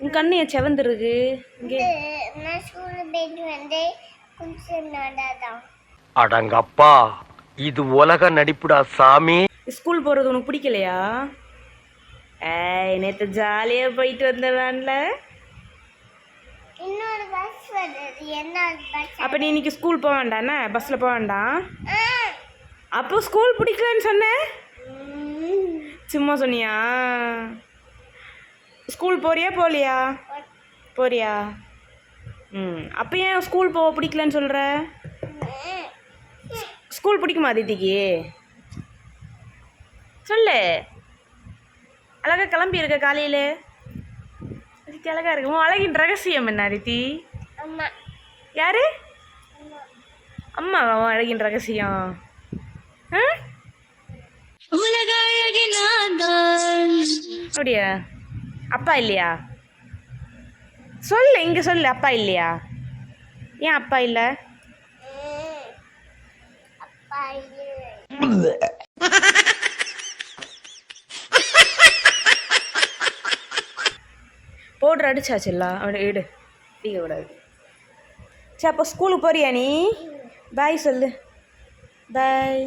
உன் கண்ணு ஏன் செவந்துருக்கு இங்கே? நான் ஸ்கூல் போயிட்டு வந்து கொஞ்சம் நடாதான். அடங்கப்பா, இது உலக நடிப்புடா சாமி. ஸ்கூல் போகிறது உனக்கு பிடிக்கலையா? நேற்று ஜாலியாக போயிட்டு வந்தவான்ல. இன்னொரு பஸ் வருது. என்ன பஸ்? அப்போ நீ இன்னைக்கு ஸ்கூல் போக வேண்டாண்ணே, பஸ்ஸில் போக வேண்டாம். அப்போ ஸ்கூல் பிடிக்கலன்னு சொன்னேன், சும்மா சொன்னியா? ஸ்கூல் போறியா போகலையா? போறியா? அப்போ ஏன் ஸ்கூல் போக பிடிக்கலன்னு சொல்கிற? ஸ்கூல் பிடிக்குமா அதித்திக்கு? சொல்லு. அழகாக கிளம்பி இருக்க காலையில். அதித்தி அழகாக இருக்கு. உன் அழகின் ரகசியம் என்ன அதித்தி? அம்மா. யாரு? அம்மாவா உன் அழகின் ரகசியம்? அப்படியா? அப்பா இல்லையா? சொல்லு, இங்கே சொல்லு. அப்பா இல்லையா? ஏன் அப்பா இல்லை? அப்பா இல்லை. பவுட்ரு அடிச்சாச்சுல்ல, அவனை எடு, தீக்க கூடாது. சரி, அப்போ ஸ்கூலுக்கு போறியா நீ? பாய் சொல்லு. பாய்.